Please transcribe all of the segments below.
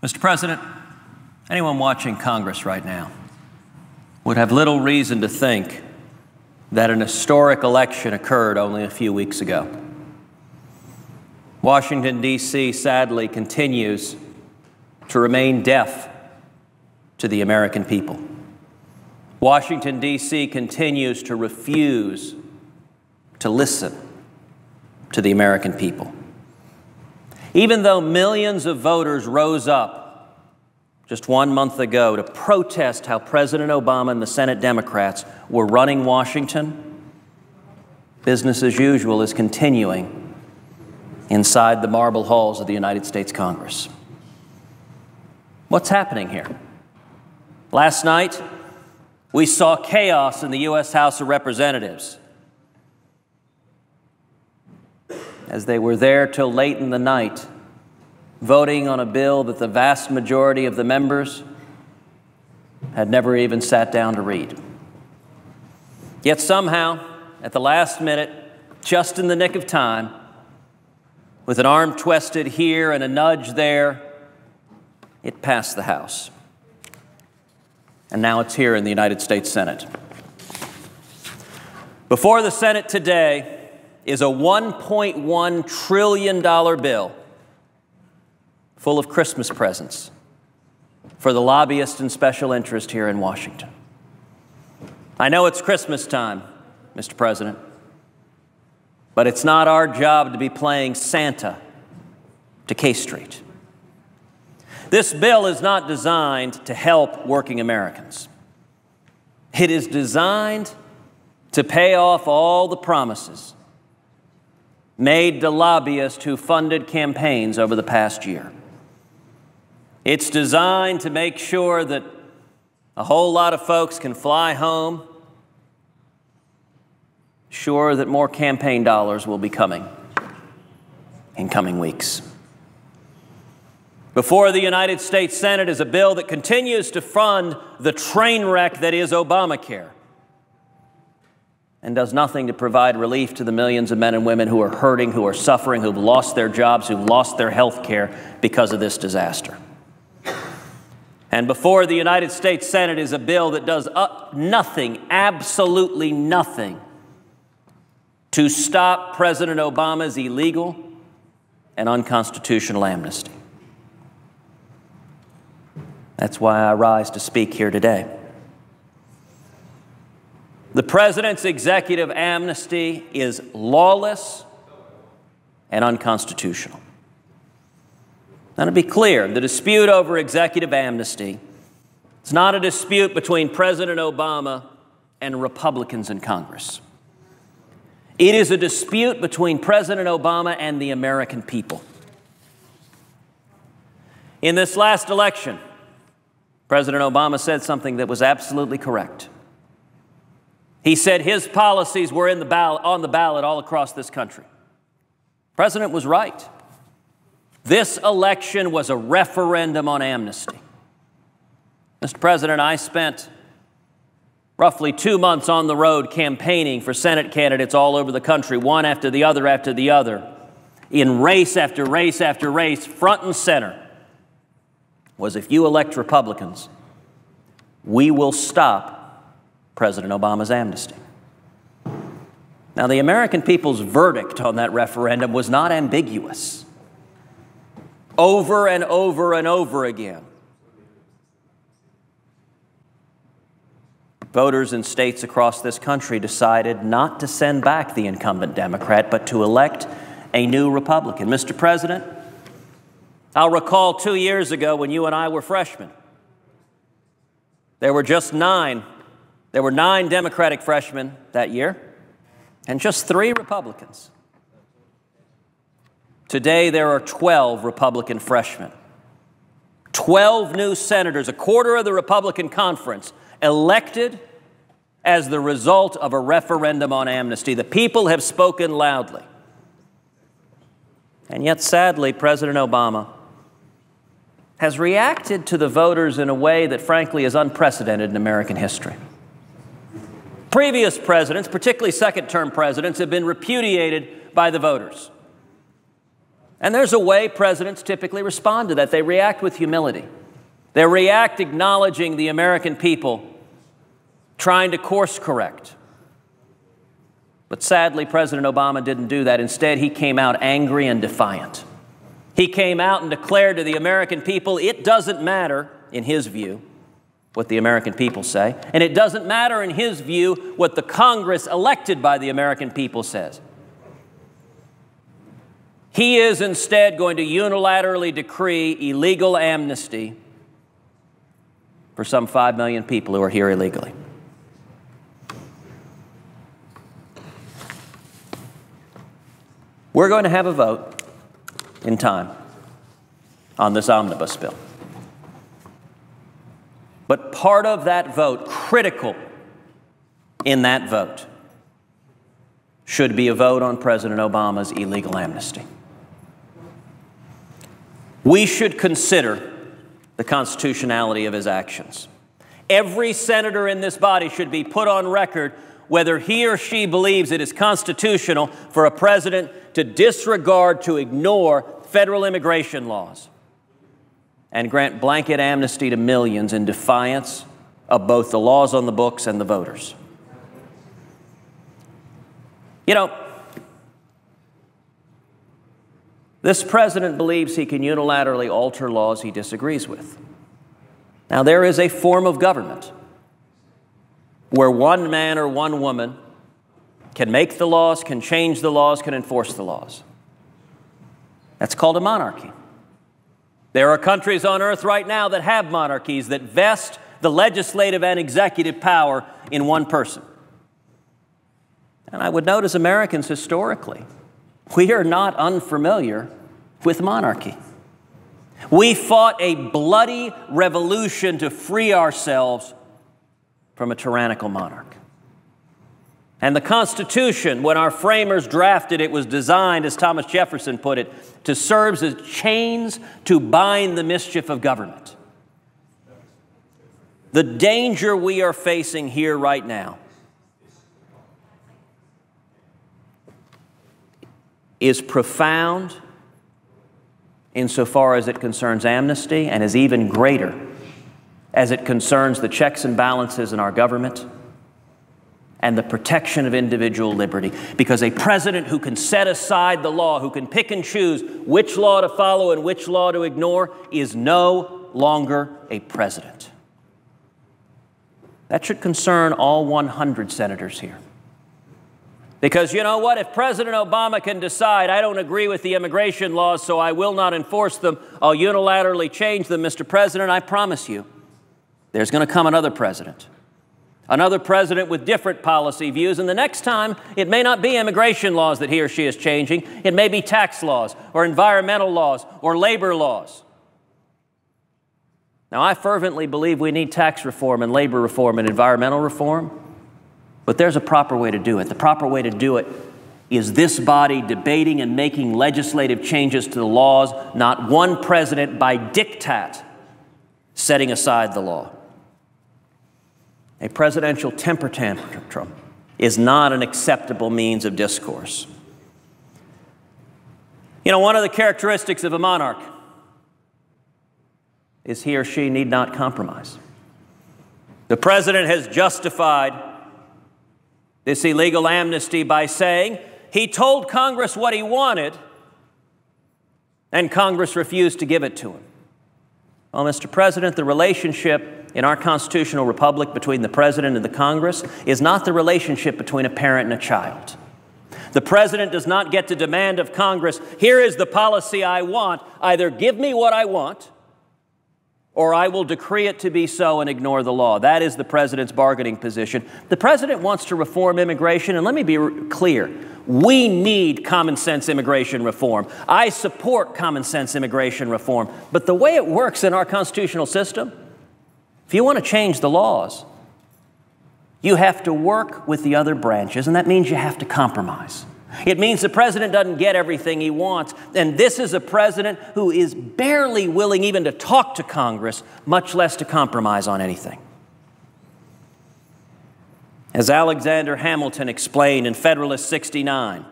Mr. President, anyone watching Congress right now would have little reason to think that an historic election occurred only a few weeks ago. Washington, D.C. sadly continues to remain deaf to the American people. Washington, D.C. continues to refuse to listen to the American people. Even though millions of voters rose up just 1 month ago to protest how President Obama and the Senate Democrats were running Washington, business as usual is continuing inside the marble halls of the United States Congress. What's happening here? Last night, we saw chaos in the U.S. House of Representatives as they were there till late in the night, voting on a bill that the vast majority of the members had never even sat down to read. Yet somehow, at the last minute, just in the nick of time, with an arm twisted here and a nudge there, it passed the House. And now it's here in the United States Senate. Before the Senate today is a $1.1 trillion bill full of Christmas presents for the lobbyists and special interest here in Washington. I know it's Christmas time, Mr. President, but it's not our job to be playing Santa to K Street. This bill is not designed to help working Americans. It is designed to pay off all the promises made to lobbyists who funded campaigns over the past year. It's designed to make sure that a whole lot of folks can fly home, sure that more campaign dollars will be coming in coming weeks. Before the United States Senate is a bill that continues to fund the train wreck that is Obamacare and does nothing to provide relief to the millions of men and women who are hurting, who are suffering, who've lost their jobs, who've lost their health care because of this disaster. And before the United States Senate is a bill that does nothing, absolutely nothing, to stop President Obama's illegal and unconstitutional amnesty. That's why I rise to speak here today. The President's executive amnesty is lawless and unconstitutional. Now, to be clear, the dispute over executive amnesty is not a dispute between President Obama and Republicans in Congress. It is a dispute between President Obama and the American people. In this last election, President Obama said something that was absolutely correct. He said his policies were on the ballot all across this country. The President was right. This election was a referendum on amnesty. Mr. President, I spent roughly 2 months on the road campaigning for Senate candidates all over the country, one after the other, in race after race after race. Front and center was, if you elect Republicans, we will stop President Obama's amnesty. Now, the American people's verdict on that referendum was not ambiguous. Over and over and over again, voters in states across this country decided not to send back the incumbent Democrat, but to elect a new Republican. Mr. President, I'll recall 2 years ago when you and I were freshmen. There were 9 Democratic freshmen that year and just 3 Republicans. Today, there are 12 Republican freshmen, 12 new senators, a quarter of the Republican conference, elected as the result of a referendum on amnesty. The people have spoken loudly. And yet, sadly, President Obama has reacted to the voters in a way that, frankly, is unprecedented in American history. Previous presidents, particularly second-term presidents, have been repudiated by the voters. And there's a way presidents typically respond to that. They react with humility. They react acknowledging the American people, trying to course correct. But sadly, President Obama didn't do that. Instead, he came out angry and defiant. He came out and declared to the American people, it doesn't matter, in his view, what the American people say, and it doesn't matter, in his view, what the Congress elected by the American people says. He is instead going to unilaterally decree illegal amnesty for some 5 million people who are here illegally. We're going to have a vote in time on this omnibus bill. But part of that vote, critical in that vote, should be a vote on President Obama's illegal amnesty. We should consider the constitutionality of his actions. Every senator in this body should be put on record whether he or she believes it is constitutional for a president to disregard, to ignore federal immigration laws and grant blanket amnesty to millions in defiance of both the laws on the books and the voters. You know, this president believes he can unilaterally alter laws he disagrees with. Now, there is a form of government where one man or one woman can make the laws, can change the laws, can enforce the laws. That's called a monarchy. There are countries on earth right now that have monarchies that vest the legislative and executive power in one person. And I would note, as Americans historically, we are not unfamiliar with monarchy. We fought a bloody revolution to free ourselves from a tyrannical monarch. And the Constitution, when our framers drafted it, was designed, as Thomas Jefferson put it, to serve as chains to bind the mischief of government. The danger we are facing here right now is profound insofar as it concerns amnesty, and is even greater as it concerns the checks and balances in our government and the protection of individual liberty. Because a president who can set aside the law, who can pick and choose which law to follow and which law to ignore, is no longer a president. That should concern all 100 senators here. Because you know what? If President Obama can decide, I don't agree with the immigration laws, so I will not enforce them, I'll unilaterally change them, Mr. President, I promise you, there's going to come another president with different policy views, and the next time, it may not be immigration laws that he or she is changing. It may be tax laws or environmental laws or labor laws. Now, I fervently believe we need tax reform and labor reform and environmental reform, but there's a proper way to do it. The proper way to do it is this body debating and making legislative changes to the laws, not one president by diktat setting aside the law. A presidential temper tantrum is not an acceptable means of discourse. You know, one of the characteristics of a monarch is he or she need not compromise. The president has justified this illegal amnesty by saying he told Congress what he wanted, and Congress refused to give it to him. Well, Mr. President, the relationship in our constitutional republic between the president and the Congress is not the relationship between a parent and a child. The president does not get to demand of Congress, here is the policy I want, either give me what I want, or I will decree it to be so and ignore the law. That is the president's bargaining position. The president wants to reform immigration, and let me be clear. We need common sense immigration reform. I support common sense immigration reform. But the way it works in our constitutional system, if you want to change the laws, you have to work with the other branches, and that means you have to compromise. It means the president doesn't get everything he wants, and this is a president who is barely willing even to talk to Congress, much less to compromise on anything. As Alexander Hamilton explained in Federalist 69,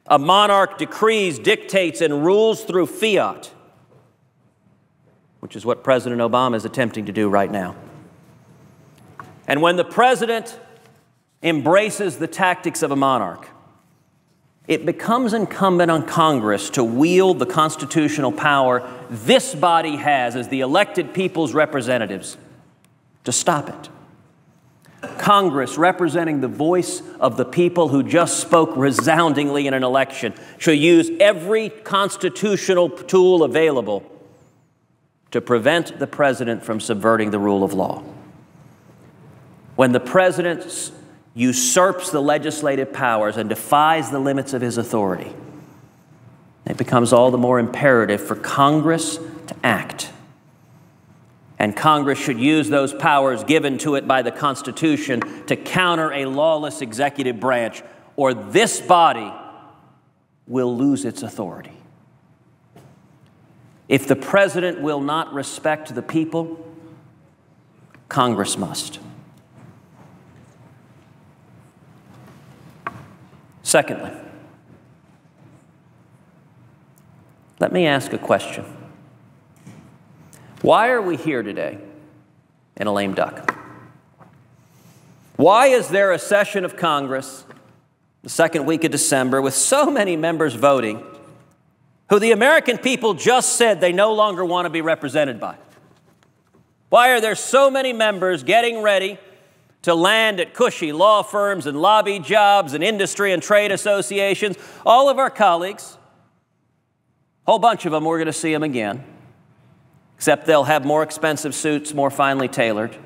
A monarch decrees, dictates, and rules through fiat, which is what President Obama is attempting to do right now. And when the president embraces the tactics of a monarch, it becomes incumbent on Congress to wield the constitutional power this body has as the elected people's representatives to stop it. Congress, representing the voice of the people who just spoke resoundingly in an election, should use every constitutional tool available to prevent the president from subverting the rule of law. When the president usurps the legislative powers and defies the limits of his authority, it becomes all the more imperative for Congress to act. And Congress should use those powers given to it by the Constitution to counter a lawless executive branch, or this body will lose its authority. If the president will not respect the people, Congress must. Secondly, let me ask a question. Why are we here today in a lame duck? Why is there a session of Congress the second week of December with so many members voting who the American people just said they no longer want to be represented by? Why are there so many members getting ready to land at cushy law firms and lobby jobs and industry and trade associations? All of our colleagues, a whole bunch of them, we're going to see them again, except they'll have more expensive suits, more finely tailored,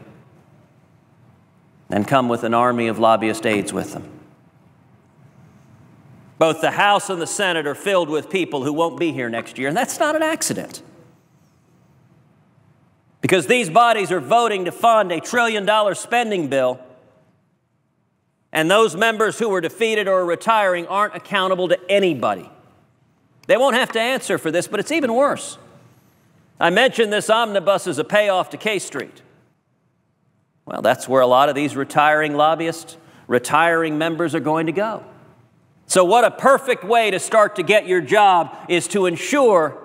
and come with an army of lobbyist aides with them. Both the House and the Senate are filled with people who won't be here next year, and that's not an accident. Because these bodies are voting to fund $1 trillion spending bill, and those members who were defeated or are retiring aren't accountable to anybody. They won't have to answer for this, but it's even worse. I mentioned this omnibus as a payoff to K Street. Well, that's where a lot of these retiring lobbyists, retiring members are going to go. So what a perfect way to start to get your job is to ensure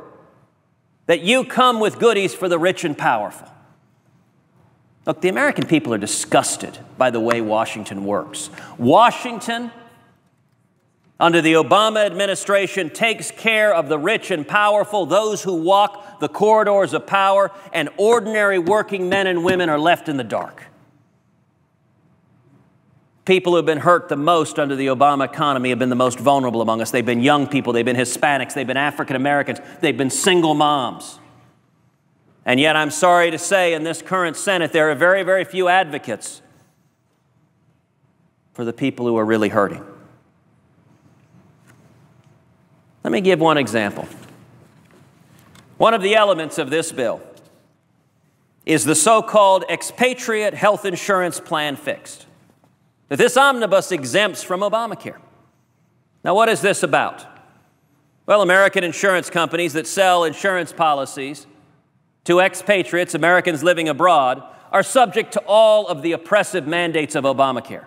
that you come with goodies for the rich and powerful. Look, the American people are disgusted by the way Washington works. Washington, under the Obama administration, takes care of the rich and powerful, those who walk the corridors of power, and ordinary working men and women are left in the dark. People who have been hurt the most under the Obama economy have been the most vulnerable among us. They've been young people, they've been Hispanics, they've been African Americans, they've been single moms. And yet I'm sorry to say in this current Senate there are very, very few advocates for the people who are really hurting. Let me give one example. One of the elements of this bill is the so-called expatriate health insurance plan fixed, that this omnibus exempts from Obamacare. Now, what is this about? Well, American insurance companies that sell insurance policies to expatriates, Americans living abroad, are subject to all of the oppressive mandates of Obamacare.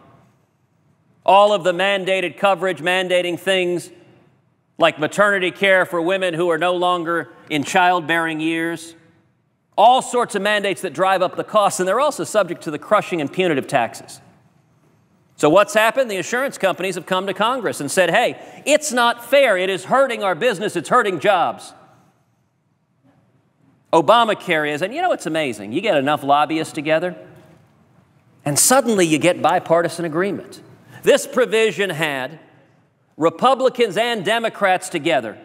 All of the mandated coverage, mandating things like maternity care for women who are no longer in childbearing years, all sorts of mandates that drive up the costs, and they're also subject to the crushing and punitive taxes. So what's happened? The insurance companies have come to Congress and said, hey, it's not fair. It is hurting our business. It's hurting jobs. Obamacare is, and you know what's amazing? You get enough lobbyists together, and suddenly you get bipartisan agreement. This provision had Republicans and Democrats together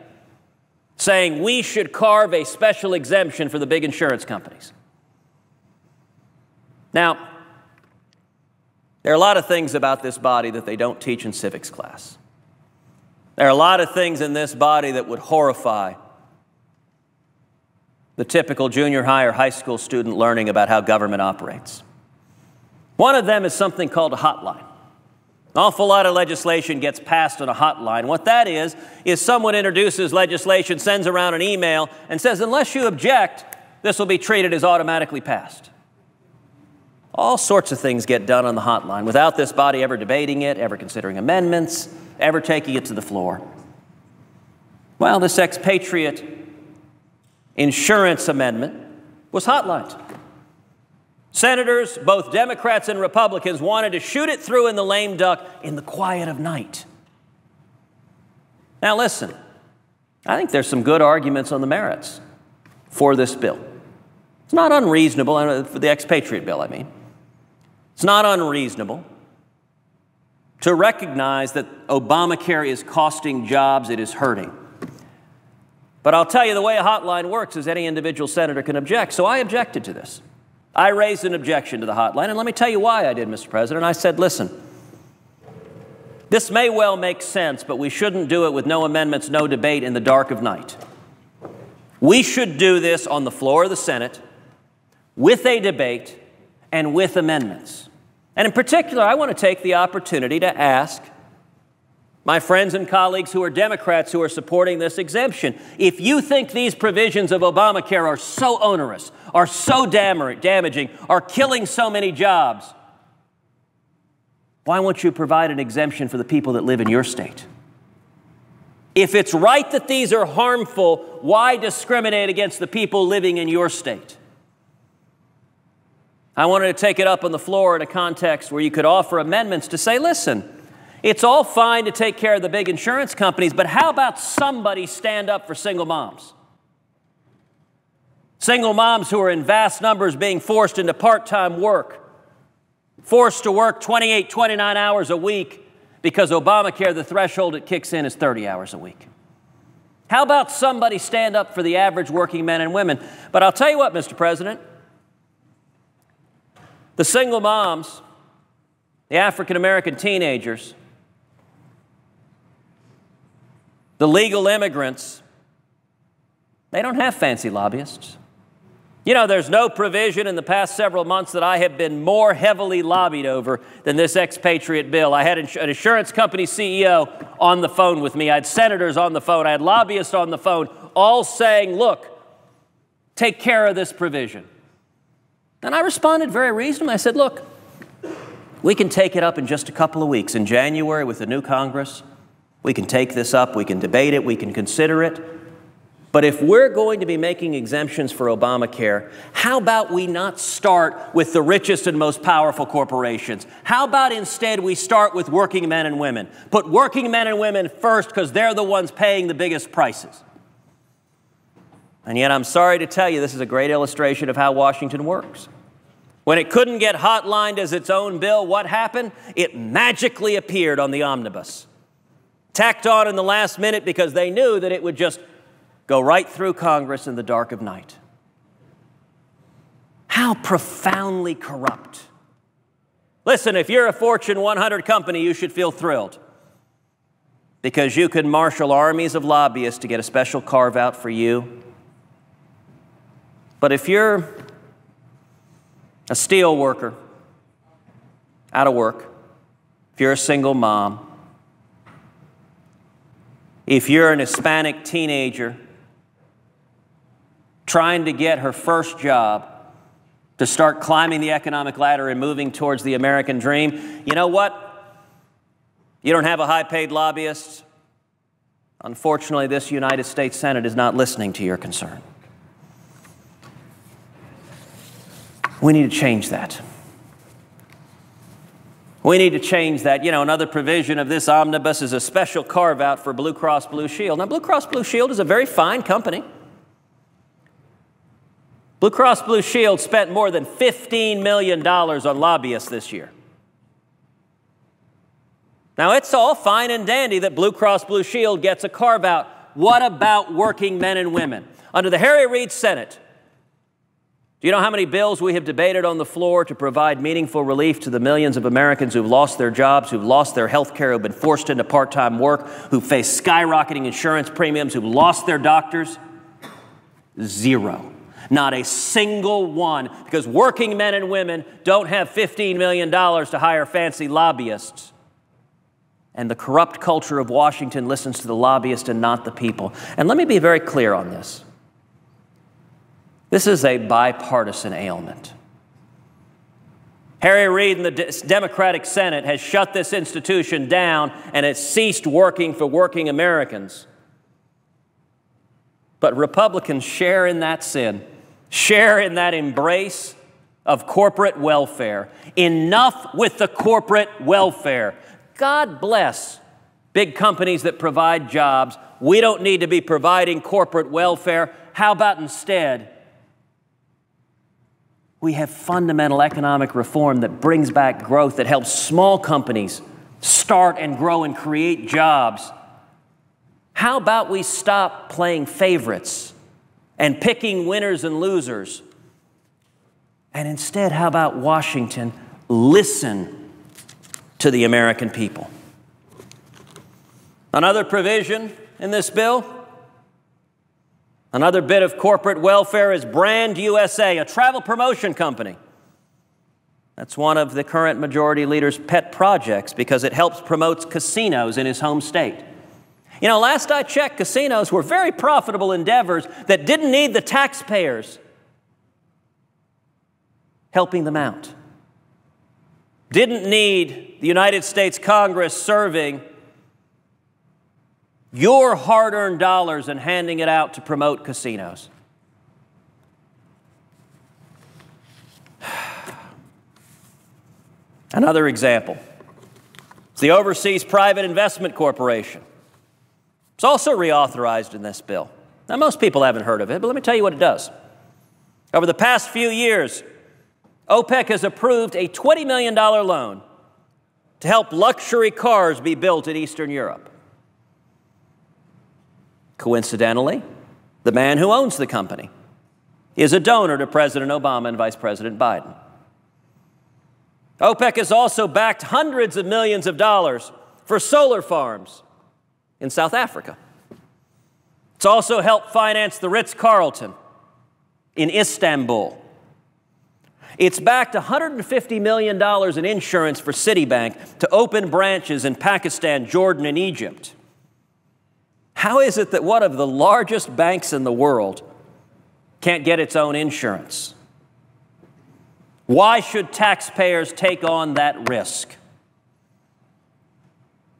saying we should carve a special exemption for the big insurance companies. Now, there are a lot of things about this body that they don't teach in civics class. There are a lot of things in this body that would horrify the typical junior high or high school student learning about how government operates. One of them is something called a hotline. An awful lot of legislation gets passed on a hotline. What that is someone introduces legislation, sends around an email, and says, unless you object, this will be treated as automatically passed. All sorts of things get done on the hotline without this body ever debating it, ever considering amendments, ever taking it to the floor. Well, this expatriate insurance amendment was hotlined. Senators, both Democrats and Republicans, wanted to shoot it through in the lame duck in the quiet of night. Now listen, I think there's some good arguments on the merits for this bill. It's not unreasonable, for the expatriate bill, I mean. It's not unreasonable to recognize that Obamacare is costing jobs, it is hurting. But I'll tell you, the way a hotline works is any individual senator can object. So I objected to this. I raised an objection to the hotline, and let me tell you why I did, Mr. President. I said, listen, this may well make sense, but we shouldn't do it with no amendments, no debate in the dark of night. We should do this on the floor of the Senate with a debate and with amendments. And in particular, I want to take the opportunity to ask my friends and colleagues who are Democrats who are supporting this exemption, if you think these provisions of Obamacare are so onerous, are so damaging, are killing so many jobs, why won't you provide an exemption for the people that live in your state? If it's right that these are harmful, why discriminate against the people living in your state? I wanted to take it up on the floor in a context where you could offer amendments to say, listen, it's all fine to take care of the big insurance companies, but how about somebody stand up for single moms? Single moms who are in vast numbers being forced into part-time work, forced to work 28, 29 hours a week because Obamacare, the threshold it kicks in is 30 hours a week. How about somebody stand up for the average working men and women? But I'll tell you what, Mr. President, the single moms, the African-American teenagers, the legal immigrants, they don't have fancy lobbyists. You know, there's no provision in the past several months that I have been more heavily lobbied over than this expatriate bill. I had an insurance company CEO on the phone with me. I had senators on the phone. I had lobbyists on the phone, all saying, look, take care of this provision. And I responded very reasonably. I said, look, we can take it up in just a couple of weeks. In January with the new Congress, we can take this up, we can debate it, we can consider it. But if we're going to be making exemptions for Obamacare, how about we not start with the richest and most powerful corporations? How about instead we start with working men and women? Put working men and women first because they're the ones paying the biggest prices. And yet I'm sorry to tell you, this is a great illustration of how Washington works. When it couldn't get hotlined as its own bill, what happened? It magically appeared on the omnibus. Tacked on in the last minute because they knew that it would just go right through Congress in the dark of night. How profoundly corrupt. Listen, if you're a Fortune 100 company, you should feel thrilled because you can marshal armies of lobbyists to get a special carve-out for you. But if you're a steel worker out of work, if you're a single mom, if you're an Hispanic teenager trying to get her first job to start climbing the economic ladder and moving towards the American dream, you know what? You don't have a high-paid lobbyist. Unfortunately, this United States Senate is not listening to your concern. We need to change that. We need to change that. You know, another provision of this omnibus is a special carve-out for Blue Cross Blue Shield. Now, Blue Cross Blue Shield is a very fine company. Blue Cross Blue Shield spent more than $15 million on lobbyists this year. Now, it's all fine and dandy that Blue Cross Blue Shield gets a carve-out. What about working men and women? Under the Harry Reid Senate, do you know how many bills we have debated on the floor to provide meaningful relief to the millions of Americans who've lost their jobs, who've lost their health care, who've been forced into part-time work, who face skyrocketing insurance premiums, who've lost their doctors? Zero. Not a single one, because working men and women don't have $15 million to hire fancy lobbyists. And the corrupt culture of Washington listens to the lobbyists and not the people. And let me be very clear on this. This is a bipartisan ailment. Harry Reid and the Democratic Senate has shut this institution down and it's ceased working for working Americans. But Republicans share in that sin, share in that embrace of corporate welfare. Enough with the corporate welfare. God bless big companies that provide jobs. We don't need to be providing corporate welfare. How about instead, we have fundamental economic reform that brings back growth, that helps small companies start and grow and create jobs. How about we stop playing favorites and picking winners and losers? And instead, how about Washington listen to the American people? Another provision in this bill, another bit of corporate welfare, is Brand USA, a travel promotion company. That's one of the current majority leader's pet projects because it helps promote casinos in his home state. You know, last I checked, casinos were very profitable endeavors that didn't need the taxpayers helping them out. Didn't need the United States Congress serving your hard-earned dollars and handing it out to promote casinos. Another example is the Overseas Private Investment Corporation. It's also reauthorized in this bill. Now, most people haven't heard of it, but let me tell you what it does. Over the past few years, OPEC has approved a $20 million loan to help luxury cars be built in Eastern Europe. Coincidentally, the man who owns the company is a donor to President Obama and Vice President Biden. OPEC has also backed hundreds of millions of dollars for solar farms in South Africa. It's also helped finance the Ritz-Carlton in Istanbul. It's backed $150 million in insurance for Citibank to open branches in Pakistan, Jordan, and Egypt. How is it that one of the largest banks in the world can't get its own insurance? Why should taxpayers take on that risk?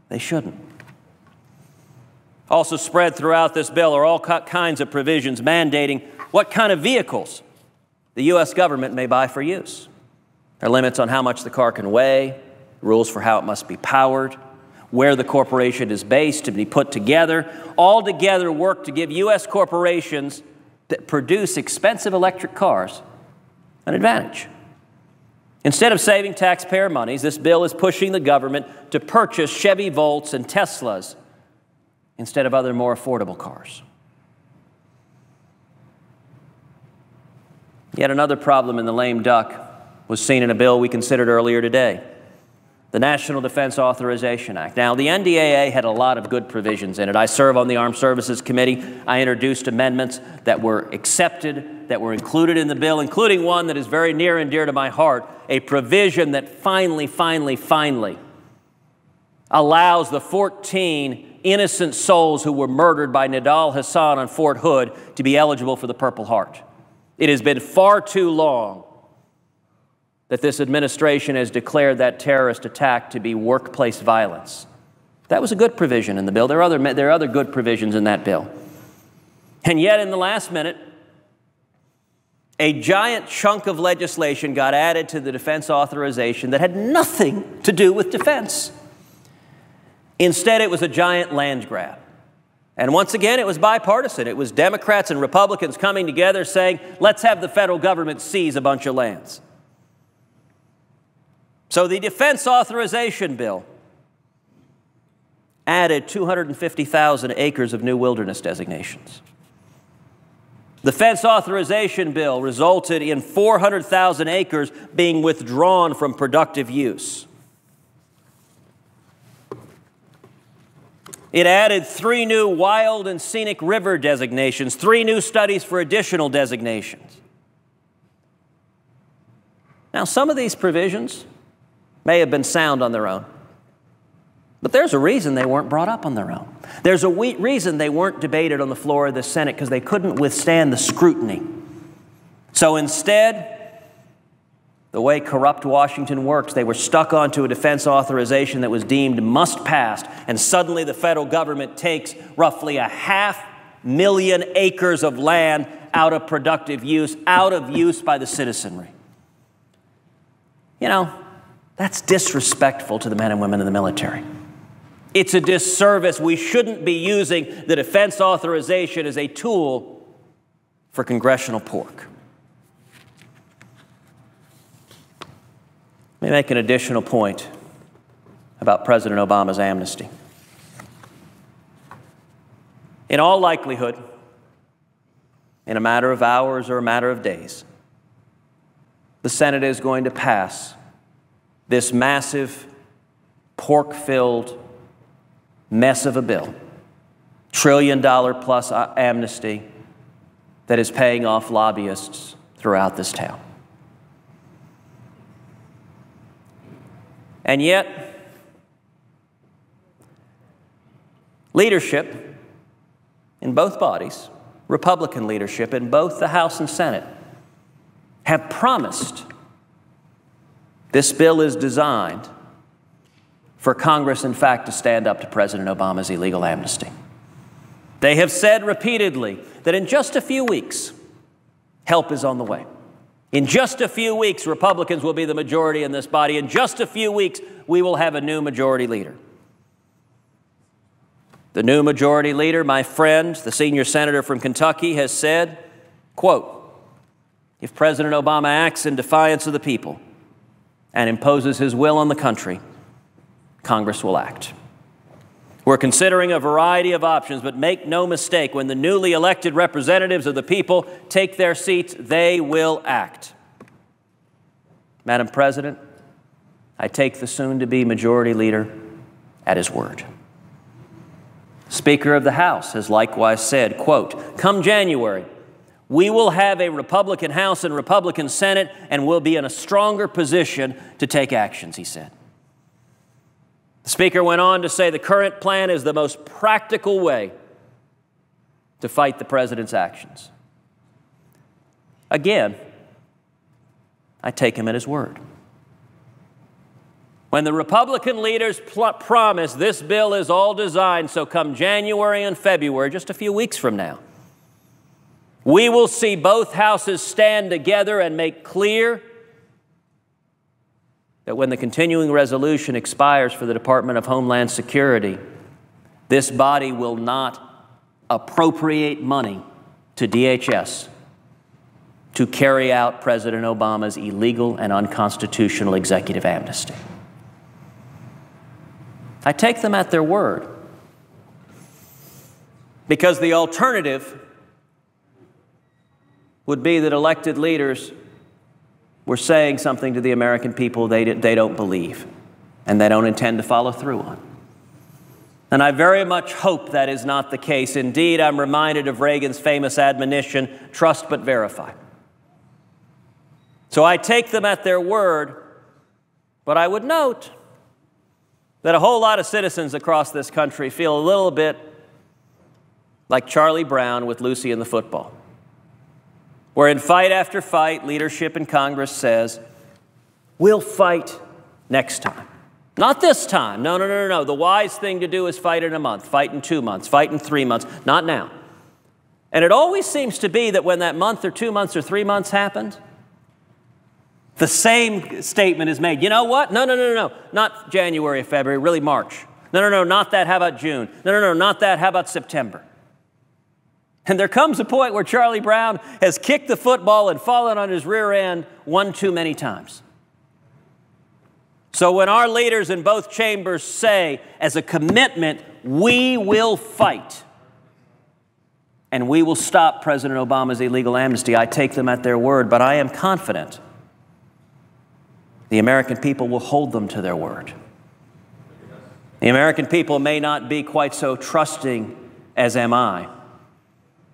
They shouldn't. Also spread throughout this bill are all kinds of provisions mandating what kind of vehicles the U.S. government may buy for use. There are limits on how much the car can weigh, rules for how it must be powered, where the corporation is based to be put together, all together work to give U.S. corporations that produce expensive electric cars an advantage. Instead of saving taxpayer monies, this bill is pushing the government to purchase Chevy Volts and Teslas instead of other more affordable cars. Yet another problem in the lame duck was seen in a bill we considered earlier today, the National Defense Authorization Act. Now, the NDAA had a lot of good provisions in it. I serve on the Armed Services Committee. I introduced amendments that were accepted, that were included in the bill, including one that is very near and dear to my heart, a provision that finally allows the 14 innocent souls who were murdered by Nidal Hasan on Fort Hood to be eligible for the Purple Heart. It has been far too long that this administration has declared that terrorist attack to be workplace violence. That was a good provision in the bill. There are other good provisions in that bill. And yet, in the last minute, a giant chunk of legislation got added to the defense authorization that had nothing to do with defense. Instead, it was a giant land grab. And once again, it was bipartisan. It was Democrats and Republicans coming together saying, let's have the federal government seize a bunch of lands. So the Defense Authorization Bill added 250,000 acres of new wilderness designations. The Defense Authorization Bill resulted in 400,000 acres being withdrawn from productive use. It added 3 new wild and scenic river designations, 3 new studies for additional designations. Now, some of these provisions may have been sound on their own, but there's a reason they weren't brought up on their own. There's a reason they weren't debated on the floor of the Senate, because they couldn't withstand the scrutiny. So instead, the way corrupt Washington works, they were stuck onto a defense authorization that was deemed must pass, and suddenly the federal government takes roughly a $500 million acres of land out of productive use, out of use by the citizenry. You know, that's disrespectful to the men and women in the military. It's a disservice. We shouldn't be using the defense authorization as a tool for congressional pork. Let me make an additional point about President Obama's amnesty. In all likelihood, in a matter of hours or a matter of days, the Senate is going to pass this massive, pork-filled mess of a bill, trillion-dollar-plus amnesty that is paying off lobbyists throughout this town. And yet, leadership in both bodies, Republican leadership in both the House and Senate, have promised this bill is designed for Congress, in fact, to stand up to President Obama's illegal amnesty. They have said repeatedly that in just a few weeks, help is on the way. In just a few weeks, Republicans will be the majority in this body. In just a few weeks, we will have a new majority leader. The new majority leader, my friend, the senior senator from Kentucky, has said, quote, if President Obama acts in defiance of the people and imposes his will on the country, Congress will act. We're considering a variety of options, but make no mistake, when the newly elected representatives of the people take their seats, they will act. Madam President, I take the soon-to-be majority leader at his word. Speaker of the House has likewise said, quote, come January, we will have a Republican House and Republican Senate and will be in a stronger position to take actions, he said. The Speaker went on to say the current plan is the most practical way to fight the President's actions. Again, I take him at his word. When the Republican leaders promise this bill is all designed so come January and February, just a few weeks from now, we will see both houses stand together and make clear that when the continuing resolution expires for the Department of Homeland Security, this body will not appropriate money to DHS to carry out President Obama's illegal and unconstitutional executive amnesty. I take them at their word, because the alternative would be that elected leaders were saying something to the American people they don't believe and they don't intend to follow through on. And I very much hope that is not the case. Indeed, I'm reminded of Reagan's famous admonition, trust but verify. So I take them at their word, but I would note that a whole lot of citizens across this country feel a little bit like Charlie Brown with Lucy and the football, where in fight after fight, leadership in Congress says, we'll fight next time. Not this time. No, no, no, no, no. The wise thing to do is fight in a month, fight in 2 months, fight in 3 months. Not now. And it always seems to be that when that month or 2 months or 3 months happens, the same statement is made. You know what? No, no, no, no, no. Not January or February, really March. No, no, no, not that. How about June? No, no, no, not that. How about September? And there comes a point where Charlie Brown has kicked the football and fallen on his rear end one too many times. So when our leaders in both chambers say, as a commitment, we will fight and we will stop President Obama's illegal amnesty, I take them at their word, but I am confident the American people will hold them to their word. The American people may not be quite so trusting as am I,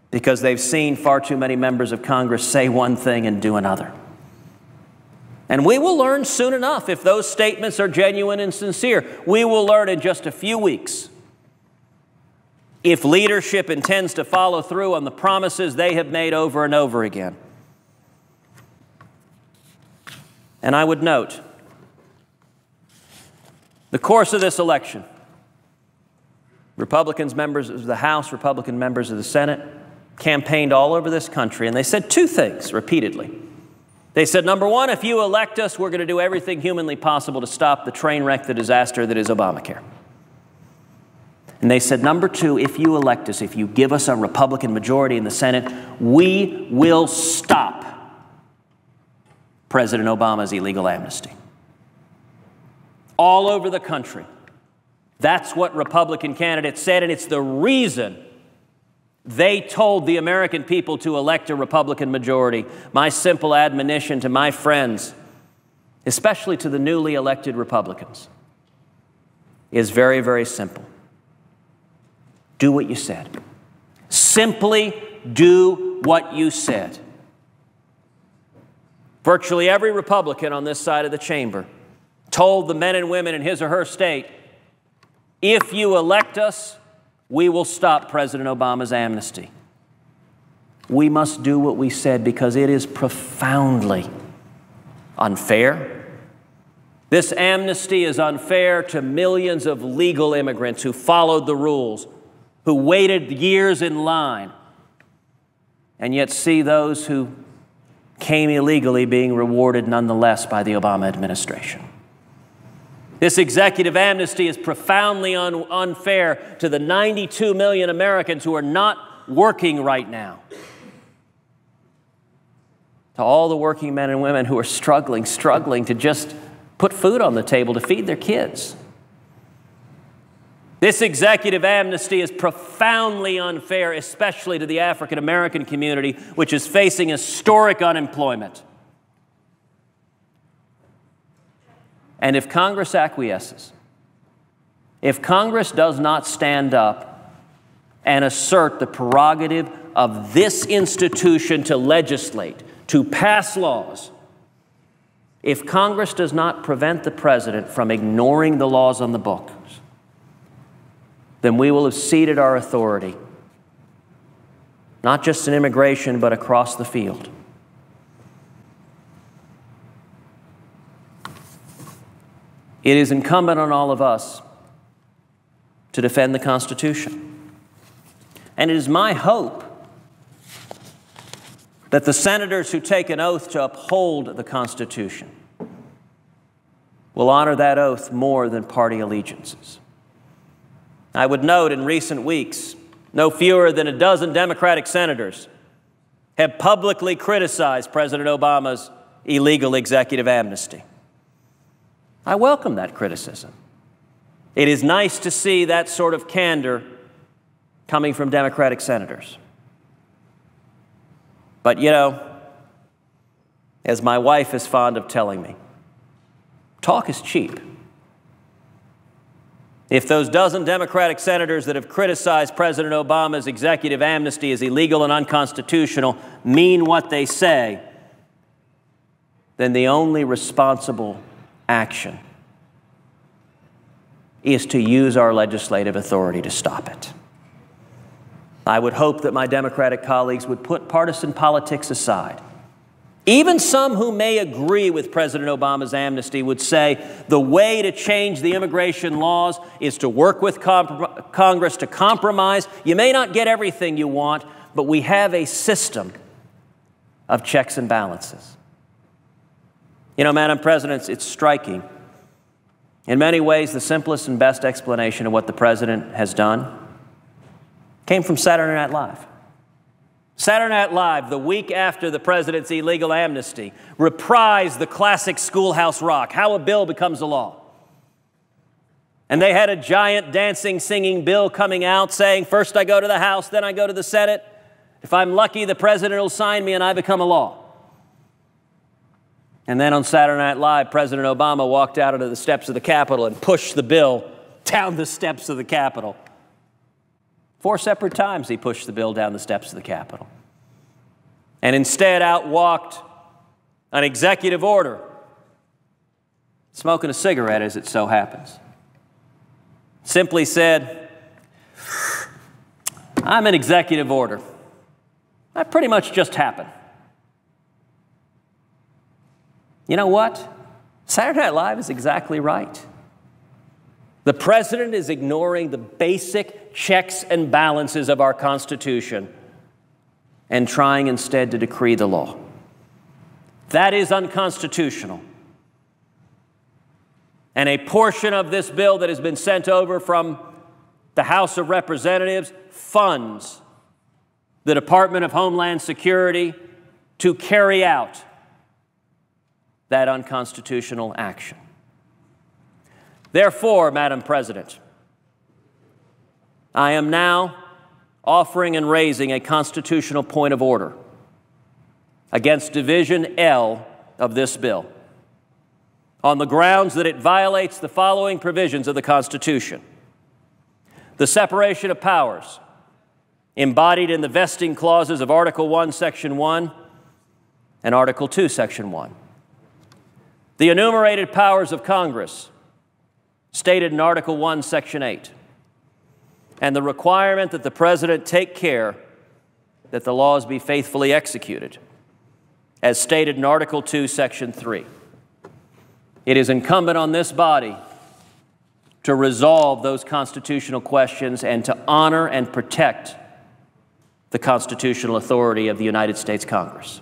because they've seen far too many members of Congress say one thing and do another. And we will learn soon enough if those statements are genuine and sincere. We will learn in just a few weeks if leadership intends to follow through on the promises they have made over and over again. And I would note, the course of this election Republicans, members of the House, Republican members of the Senate, campaigned all over this country, and they said two things repeatedly. They said, number one, if you elect us, we're going to do everything humanly possible to stop the train wreck, the disaster that is Obamacare. And they said, number two, if you elect us, if you give us a Republican majority in the Senate, we will stop President Obama's illegal amnesty. All over the country. That's what Republican candidates said, and it's the reason they told the American people to elect a Republican majority. My simple admonition to my friends, especially to the newly elected Republicans, is very, very simple. Do what you said. Simply do what you said. Virtually every Republican on this side of the chamber told the men and women in his or her state, if you elect us, we will stop President Obama's amnesty. We must do what we said because it is profoundly unfair. This amnesty is unfair to millions of legal immigrants who followed the rules, who waited years in line, and yet see those who came illegally being rewarded nonetheless by the Obama administration. This executive amnesty is profoundly unfair to the 92 million Americans who are not working right now. To all the working men and women who are struggling to just put food on the table to feed their kids. This executive amnesty is profoundly unfair, especially to the African American community, which is facing historic unemployment. And if Congress acquiesces, if Congress does not stand up and assert the prerogative of this institution to legislate, to pass laws, if Congress does not prevent the President from ignoring the laws on the books, then we will have ceded our authority, not just in immigration, but across the field. It is incumbent on all of us to defend the Constitution. And it is my hope that the senators who take an oath to uphold the Constitution will honor that oath more than party allegiances. I would note in recent weeks, no fewer than a dozen Democratic senators have publicly criticized President Obama's illegal executive amnesty. I welcome that criticism. It is nice to see that sort of candor coming from Democratic senators. But, you know, as my wife is fond of telling me, talk is cheap. If those dozen Democratic senators that have criticized President Obama's executive amnesty as illegal and unconstitutional mean what they say, then the only responsible action is to use our legislative authority to stop it. I would hope that my Democratic colleagues would put partisan politics aside. Even some who may agree with President Obama's amnesty would say the way to change the immigration laws is to work with Congress to compromise. You may not get everything you want, but we have a system of checks and balances. You know, Madam President, it's striking. In many ways, the simplest and best explanation of what the President has done came from Saturday Night Live. Saturday Night Live, the week after the President's illegal amnesty, reprised the classic Schoolhouse Rock, How a Bill Becomes a Law. And they had a giant dancing, singing bill coming out saying, first I go to the House, then I go to the Senate. If I'm lucky, the President will sign me and I become a law. And then on Saturday Night Live, President Obama walked out onto the steps of the Capitol and pushed the bill down the steps of the Capitol. 4 separate times he pushed the bill down the steps of the Capitol. And instead out walked an executive order, smoking a cigarette as it so happens. Simply said, I'm an executive order. That pretty much just happened. You know what? Saturday Night Live is exactly right. The president is ignoring the basic checks and balances of our Constitution and trying instead to decree the law. That is unconstitutional. And a portion of this bill that has been sent over from the House of Representatives funds the Department of Homeland Security to carry out that unconstitutional action. Therefore, Madam President, I am now offering and raising a constitutional point of order against Division L of this bill on the grounds that it violates the following provisions of the Constitution: the separation of powers embodied in the vesting clauses of Article 1, Section 1 and Article 2, Section 1, the enumerated powers of Congress stated in Article 1, Section 8, and the requirement that the President take care that the laws be faithfully executed, as stated in Article 2, Section 3. It is incumbent on this body to resolve those constitutional questions and to honor and protect the constitutional authority of the United States Congress.